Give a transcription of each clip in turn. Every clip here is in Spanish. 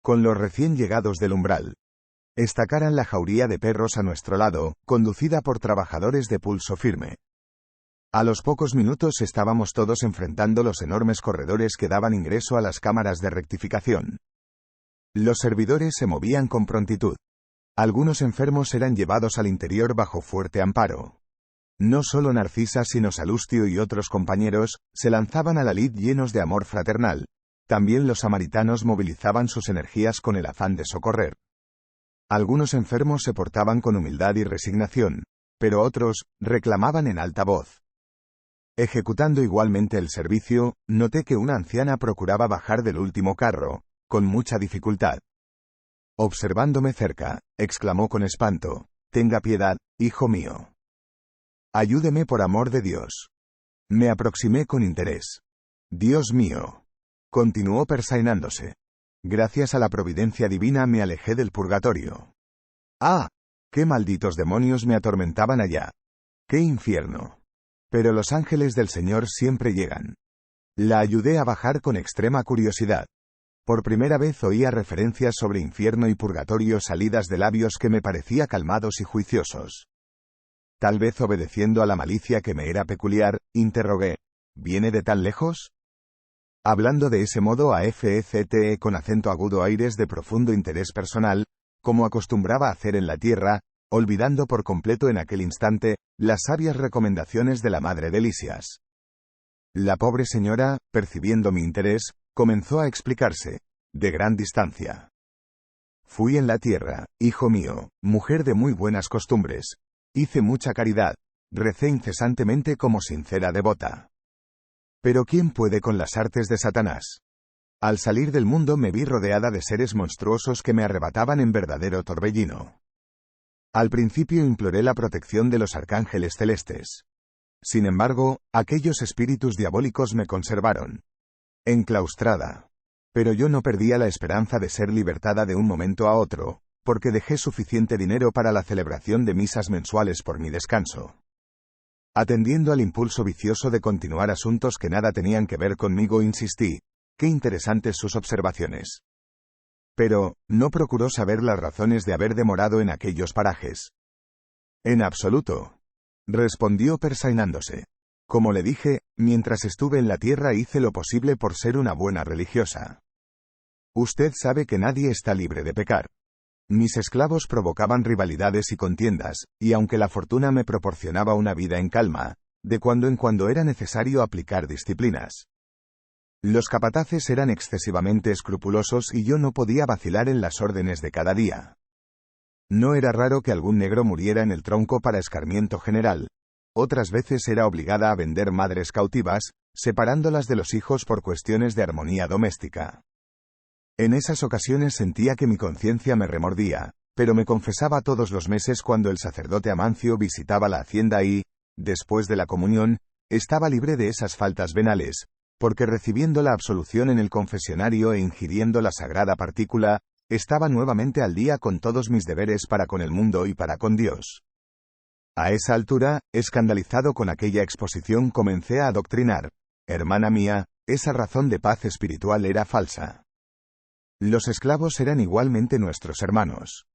con los recién llegados del umbral. Estacaran la jauría de perros a nuestro lado, conducida por trabajadores de pulso firme. A los pocos minutos estábamos todos enfrentando los enormes corredores que daban ingreso a las cámaras de rectificación. Los servidores se movían con prontitud. Algunos enfermos eran llevados al interior bajo fuerte amparo. No solo Narcisa sino Salustio y otros compañeros, se lanzaban a la lid llenos de amor fraternal. También los samaritanos movilizaban sus energías con el afán de socorrer. Algunos enfermos se portaban con humildad y resignación, pero otros reclamaban en alta voz. Ejecutando igualmente el servicio, noté que una anciana procuraba bajar del último carro, con mucha dificultad. Observándome cerca, exclamó con espanto: «Tenga piedad, hijo mío. Ayúdeme por amor de Dios». Me aproximé con interés. «Dios mío», continuó persainándose. «Gracias a la providencia divina me alejé del purgatorio. ¡Ah! ¡Qué malditos demonios me atormentaban allá! ¡Qué infierno! Pero los ángeles del Señor siempre llegan». La ayudé a bajar con extrema curiosidad. Por primera vez oía referencias sobre infierno y purgatorio salidas de labios que me parecía calmados y juiciosos. Tal vez obedeciendo a la malicia que me era peculiar, interrogué: «¿Viene de tan lejos?». Hablando de ese modo a FECTE con acento agudo, aires de profundo interés personal, como acostumbraba hacer en la tierra, olvidando por completo en aquel instante las sabias recomendaciones de la madre de Lisias. La pobre señora, percibiendo mi interés, comenzó a explicarse, de gran distancia. «Fui en la tierra, hijo mío, mujer de muy buenas costumbres. Hice mucha caridad. Recé incesantemente como sincera devota. Pero ¿quién puede con las artes de Satanás? Al salir del mundo me vi rodeada de seres monstruosos que me arrebataban en verdadero torbellino. Al principio imploré la protección de los arcángeles celestes. Sin embargo, aquellos espíritus diabólicos me conservaron enclaustrada. Pero yo no perdía la esperanza de ser libertada de un momento a otro, porque dejé suficiente dinero para la celebración de misas mensuales por mi descanso. Atendiendo al impulso vicioso de continuar asuntos que nada tenían que ver conmigo, insistí: «Qué interesantes sus observaciones». Pero, ¿no procuró saber las razones de haber demorado en aquellos parajes? «En absoluto», respondió persainándose. «Como le dije, mientras estuve en la tierra hice lo posible por ser una buena religiosa. Usted sabe que nadie está libre de pecar. Mis esclavos provocaban rivalidades y contiendas, y aunque la fortuna me proporcionaba una vida en calma, de cuando en cuando era necesario aplicar disciplinas. Los capataces eran excesivamente escrupulosos y yo no podía vacilar en las órdenes de cada día. No era raro que algún negro muriera en el tronco para escarmiento general. Otras veces era obligada a vender madres cautivas, separándolas de los hijos por cuestiones de armonía doméstica. En esas ocasiones sentía que mi conciencia me remordía, pero me confesaba todos los meses cuando el sacerdote Amancio visitaba la hacienda y, después de la comunión, estaba libre de esas faltas venales, porque recibiendo la absolución en el confesionario e ingiriendo la sagrada partícula, estaba nuevamente al día con todos mis deberes para con el mundo y para con Dios. A esa altura, escandalizado con aquella exposición, comencé a adoctrinar: «Hermana mía, esa razón de paz espiritual era falsa. Los esclavos eran igualmente nuestros hermanos.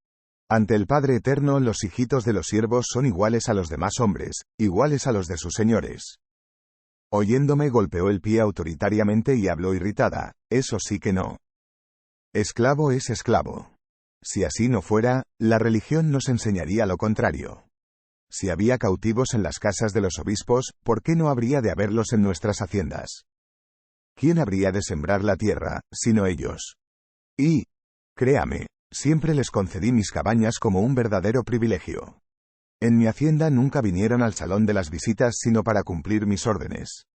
Ante el Padre Eterno los hijitos de los siervos son iguales a los demás hombres, iguales a los de sus señores». Oyéndome golpeó el pie autoritariamente y habló irritada: «Eso sí que no. Esclavo es esclavo. Si así no fuera, la religión nos enseñaría lo contrario. Si había cautivos en las casas de los obispos, ¿por qué no habría de haberlos en nuestras haciendas? ¿Quién habría de sembrar la tierra, sino ellos? Y, créame, siempre les concedí mis cabañas como un verdadero privilegio. En mi hacienda nunca vinieron al salón de las visitas sino para cumplir mis órdenes.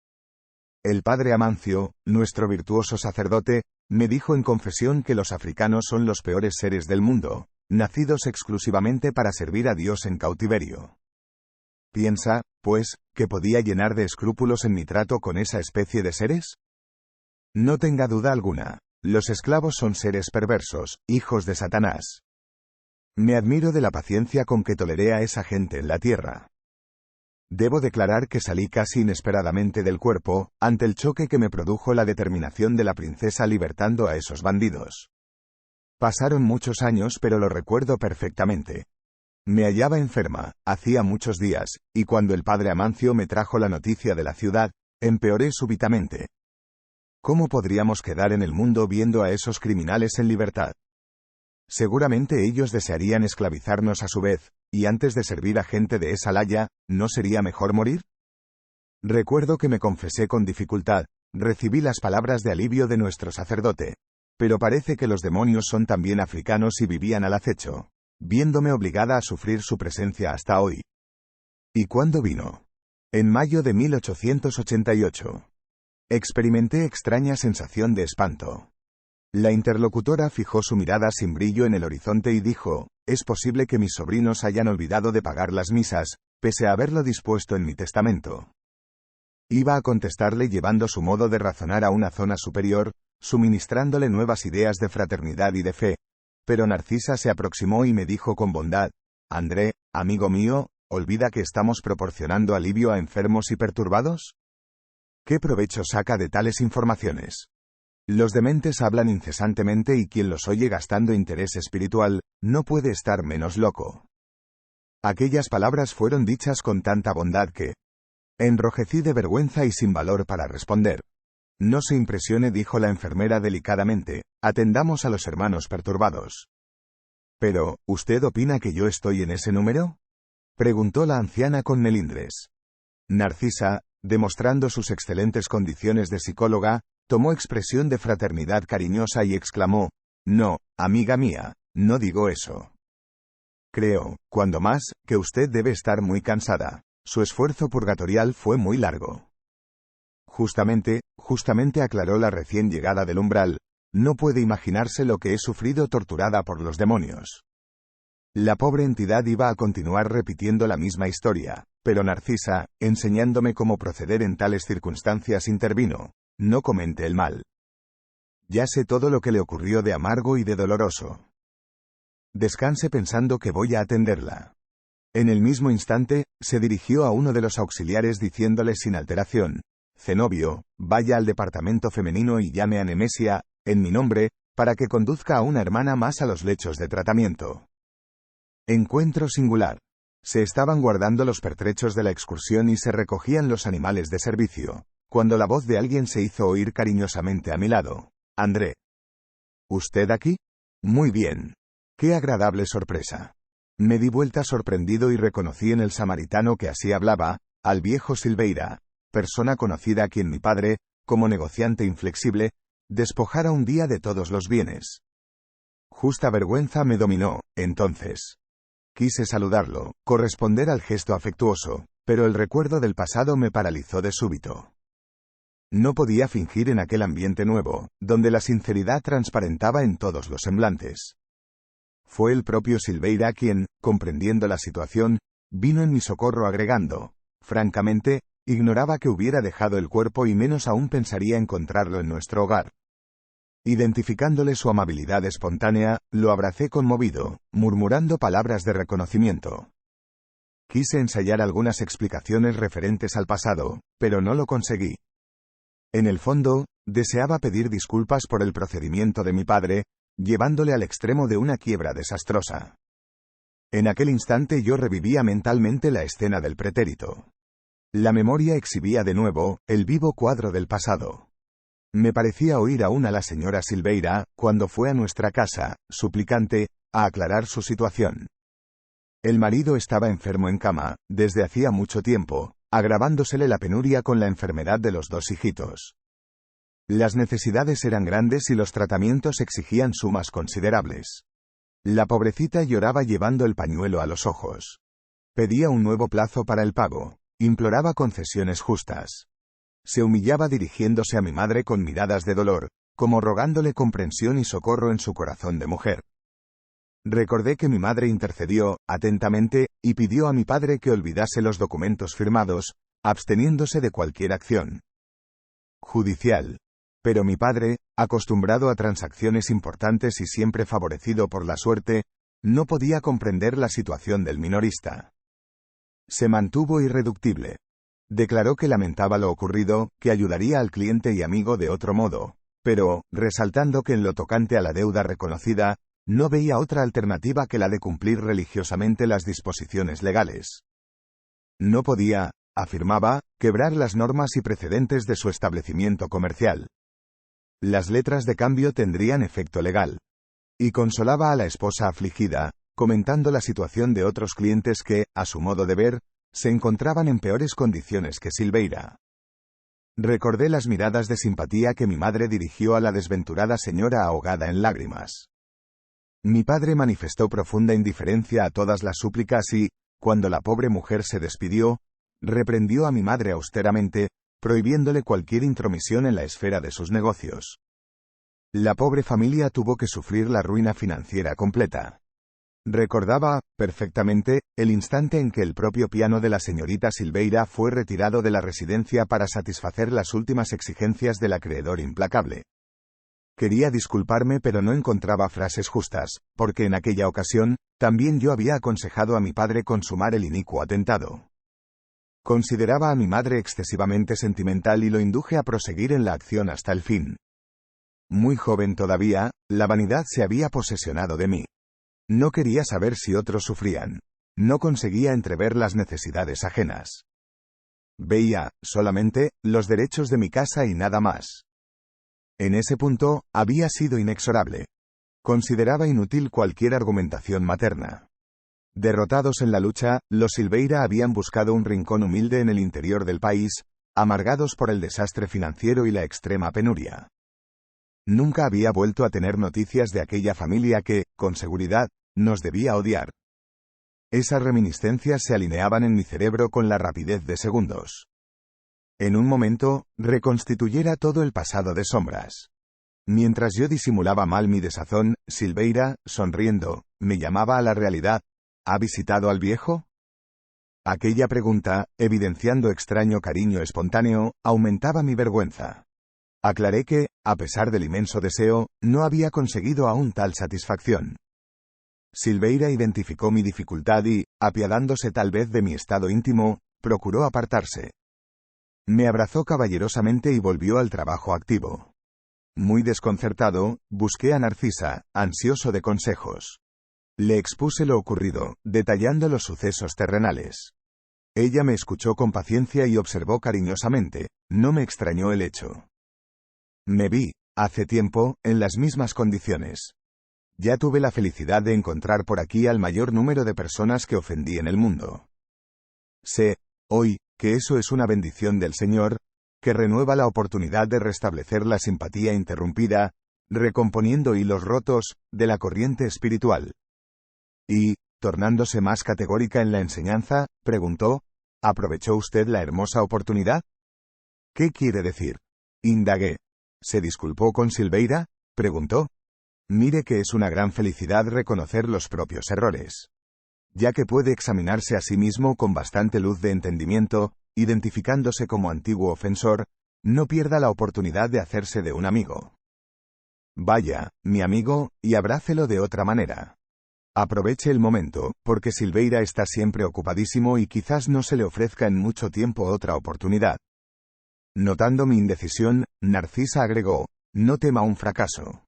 El padre Amancio, nuestro virtuoso sacerdote, me dijo en confesión que los africanos son los peores seres del mundo, nacidos exclusivamente para servir a Dios en cautiverio. ¿Piensa, pues, que podía llenar de escrúpulos en mi trato con esa especie de seres? No tenga duda alguna. Los esclavos son seres perversos, hijos de Satanás. Me admiro de la paciencia con que toleré a esa gente en la tierra. Debo declarar que salí casi inesperadamente del cuerpo, ante el choque que me produjo la determinación de la princesa libertando a esos bandidos. Pasaron muchos años, pero lo recuerdo perfectamente. Me hallaba enferma, hacía muchos días, y cuando el padre Amancio me trajo la noticia de la ciudad, empeoré súbitamente. ¿Cómo podríamos quedar en el mundo viendo a esos criminales en libertad? Seguramente ellos desearían esclavizarnos a su vez, y antes de servir a gente de esa laya, ¿no sería mejor morir? Recuerdo que me confesé con dificultad, recibí las palabras de alivio de nuestro sacerdote. Pero parece que los demonios son también africanos y vivían al acecho, viéndome obligada a sufrir su presencia hasta hoy. ¿Y cuándo vino? En mayo de 1888. Experimenté extraña sensación de espanto. La interlocutora fijó su mirada sin brillo en el horizonte y dijo, «Es posible que mis sobrinos hayan olvidado de pagar las misas, pese a haberlo dispuesto en mi testamento». Iba a contestarle llevando su modo de razonar a una zona superior, suministrándole nuevas ideas de fraternidad y de fe, pero Narcisa se aproximó y me dijo con bondad, «André, amigo mío, ¿olvida que estamos proporcionando alivio a enfermos y perturbados? ¿Qué provecho saca de tales informaciones? Los dementes hablan incesantemente y quien los oye gastando interés espiritual, no puede estar menos loco». Aquellas palabras fueron dichas con tanta bondad que enrojecí de vergüenza y sin valor para responder. «No se impresione», dijo la enfermera delicadamente, «atendamos a los hermanos perturbados». «Pero, ¿usted opina que yo estoy en ese número?», preguntó la anciana con melindres. Narcisa, demostrando sus excelentes condiciones de psicóloga, tomó expresión de fraternidad cariñosa y exclamó, «No, amiga mía, no digo eso. Creo, cuando más, que usted debe estar muy cansada. Su esfuerzo purgatorial fue muy largo». Justamente aclaró la recién llegada del umbral, no puede imaginarse lo que he sufrido torturada por los demonios. La pobre entidad iba a continuar repitiendo la misma historia, pero Narcisa, enseñándome cómo proceder en tales circunstancias, intervino, «No comente el mal. Ya sé todo lo que le ocurrió de amargo y de doloroso. Descanse pensando que voy a atenderla». En el mismo instante, se dirigió a uno de los auxiliares diciéndole sin alteración, «Zenobio, vaya al departamento femenino y llame a Nemesia, en mi nombre, para que conduzca a una hermana más a los lechos de tratamiento». Encuentro singular. Se estaban guardando los pertrechos de la excursión y se recogían los animales de servicio, cuando la voz de alguien se hizo oír cariñosamente a mi lado. «André». «¿Usted aquí? Muy bien. Qué agradable sorpresa». Me di vuelta sorprendido y reconocí en el samaritano que así hablaba, al viejo Silveira, persona conocida a quien mi padre, como negociante inflexible, despojara un día de todos los bienes. Justa vergüenza me dominó, entonces. Quise saludarlo, corresponder al gesto afectuoso, pero el recuerdo del pasado me paralizó de súbito. No podía fingir en aquel ambiente nuevo, donde la sinceridad transparentaba en todos los semblantes. Fue el propio Silveira quien, comprendiendo la situación, vino en mi socorro agregando, «Francamente, ignoraba que hubiera dejado el cuerpo y menos aún pensaría encontrarlo en nuestro hogar». Identificándole su amabilidad espontánea, lo abracé conmovido, murmurando palabras de reconocimiento. Quise ensayar algunas explicaciones referentes al pasado, pero no lo conseguí. En el fondo, deseaba pedir disculpas por el procedimiento de mi padre, llevándole al extremo de una quiebra desastrosa. En aquel instante yo revivía mentalmente la escena del pretérito. La memoria exhibía de nuevo el vivo cuadro del pasado. Me parecía oír aún a la señora Silveira, cuando fue a nuestra casa, suplicante, a aclarar su situación. El marido estaba enfermo en cama, desde hacía mucho tiempo, agravándosele la penuria con la enfermedad de los dos hijitos. Las necesidades eran grandes y los tratamientos exigían sumas considerables. La pobrecita lloraba llevando el pañuelo a los ojos. Pedía un nuevo plazo para el pago, imploraba concesiones justas. Se humillaba dirigiéndose a mi madre con miradas de dolor, como rogándole comprensión y socorro en su corazón de mujer. Recordé que mi madre intercedió, atentamente, y pidió a mi padre que olvidase los documentos firmados, absteniéndose de cualquier acción judicial. Pero mi padre, acostumbrado a transacciones importantes y siempre favorecido por la suerte, no podía comprender la situación del minorista. Se mantuvo irreductible. Declaró que lamentaba lo ocurrido, que ayudaría al cliente y amigo de otro modo, pero, resaltando que en lo tocante a la deuda reconocida, no veía otra alternativa que la de cumplir religiosamente las disposiciones legales. No podía, afirmaba, quebrar las normas y precedentes de su establecimiento comercial. Las letras de cambio tendrían efecto legal. Y consolaba a la esposa afligida, comentando la situación de otros clientes que, a su modo de ver, se encontraban en peores condiciones que Silveira. Recordé las miradas de simpatía que mi madre dirigió a la desventurada señora ahogada en lágrimas. Mi padre manifestó profunda indiferencia a todas las súplicas y, cuando la pobre mujer se despidió, reprendió a mi madre austeramente, prohibiéndole cualquier intromisión en la esfera de sus negocios. La pobre familia tuvo que sufrir la ruina financiera completa. Recordaba, perfectamente, el instante en que el propio piano de la señorita Silveira fue retirado de la residencia para satisfacer las últimas exigencias del acreedor implacable. Quería disculparme pero no encontraba frases justas, porque en aquella ocasión, también yo había aconsejado a mi padre consumar el inicuo atentado. Consideraba a mi madre excesivamente sentimental y lo induje a proseguir en la acción hasta el fin. Muy joven todavía, la vanidad se había posesionado de mí. No quería saber si otros sufrían. No conseguía entrever las necesidades ajenas. Veía, solamente, los derechos de mi casa y nada más. En ese punto, había sido inexorable. Consideraba inútil cualquier argumentación materna. Derrotados en la lucha, los Silveira habían buscado un rincón humilde en el interior del país, amargados por el desastre financiero y la extrema penuria. Nunca había vuelto a tener noticias de aquella familia que, con seguridad, nos debía odiar. Esas reminiscencias se alineaban en mi cerebro con la rapidez de segundos. En un momento, reconstituyera todo el pasado de sombras. Mientras yo disimulaba mal mi desazón, Silveira, sonriendo, me llamaba a la realidad. ¿Ha visitado al viejo? Aquella pregunta, evidenciando extraño cariño espontáneo, aumentaba mi vergüenza. Aclaré que, a pesar del inmenso deseo, no había conseguido aún tal satisfacción. Silveira identificó mi dificultad y, apiadándose tal vez de mi estado íntimo, procuró apartarse. Me abrazó caballerosamente y volvió al trabajo activo. Muy desconcertado, busqué a Narcisa, ansioso de consejos. Le expuse lo ocurrido, detallando los sucesos terrenales. Ella me escuchó con paciencia y observó cariñosamente. No me extrañó el hecho. Me vi, hace tiempo, en las mismas condiciones. Ya tuve la felicidad de encontrar por aquí al mayor número de personas que ofendí en el mundo. Sé, hoy, que eso es una bendición del Señor, que renueva la oportunidad de restablecer la simpatía interrumpida, recomponiendo hilos rotos, de la corriente espiritual. Y, tornándose más categórica en la enseñanza, preguntó, ¿aprovechó usted la hermosa oportunidad? ¿Qué quiere decir? Indagué. ¿Se disculpó con Silveira? Preguntó. Mire que es una gran felicidad reconocer los propios errores. Ya que puede examinarse a sí mismo con bastante luz de entendimiento, identificándose como antiguo ofensor, no pierda la oportunidad de hacerse de un amigo. Vaya, mi amigo, y abrácelo de otra manera. Aproveche el momento, porque Silveira está siempre ocupadísimo y quizás no se le ofrezca en mucho tiempo otra oportunidad. Notando mi indecisión, Narcisa agregó, no tema un fracaso.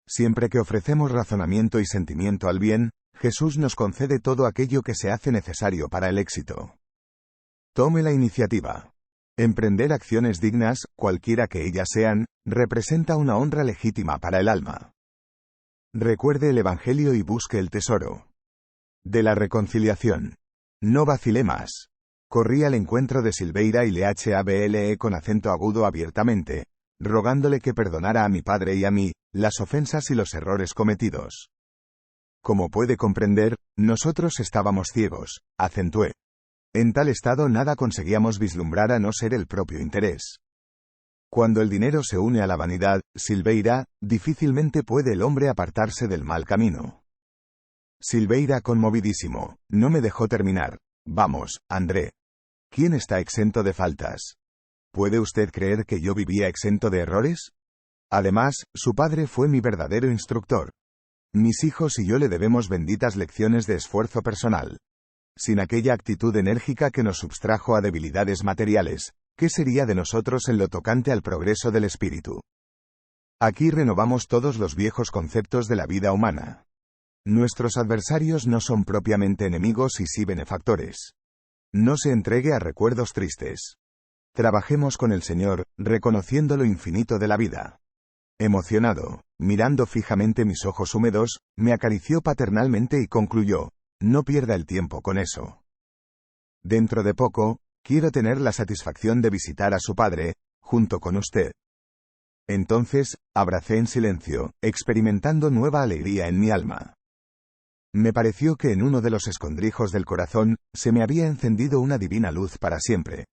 Siempre que ofrecemos razonamiento y sentimiento al bien, Jesús nos concede todo aquello que se hace necesario para el éxito. Tome la iniciativa. Emprender acciones dignas, cualquiera que ellas sean, representa una honra legítima para el alma. Recuerde el Evangelio y busque el tesoro de la reconciliación. No vacilé más. Corrí al encuentro de Silveira y le hablé con acento agudo abiertamente, rogándole que perdonara a mi padre y a mí, las ofensas y los errores cometidos. Como puede comprender, nosotros estábamos ciegos, acentué. En tal estado nada conseguíamos vislumbrar a no ser el propio interés. Cuando el dinero se une a la vanidad, Silveira, difícilmente puede el hombre apartarse del mal camino. Silveira, conmovidísimo, no me dejó terminar. Vamos, André. ¿Quién está exento de faltas? ¿Puede usted creer que yo vivía exento de errores? Además, su padre fue mi verdadero instructor. Mis hijos y yo le debemos benditas lecciones de esfuerzo personal. Sin aquella actitud enérgica que nos subtrajo a debilidades materiales, ¿qué sería de nosotros en lo tocante al progreso del espíritu? Aquí renovamos todos los viejos conceptos de la vida humana. Nuestros adversarios no son propiamente enemigos y sí benefactores. No se entregue a recuerdos tristes. Trabajemos con el Señor, reconociendo lo infinito de la vida. Emocionado, mirando fijamente mis ojos húmedos, me acarició paternalmente y concluyó: no pierda el tiempo con eso. Dentro de poco, quiero tener la satisfacción de visitar a su padre, junto con usted. Entonces, abracé en silencio, experimentando nueva alegría en mi alma. Me pareció que en uno de los escondrijos del corazón, se me había encendido una divina luz para siempre.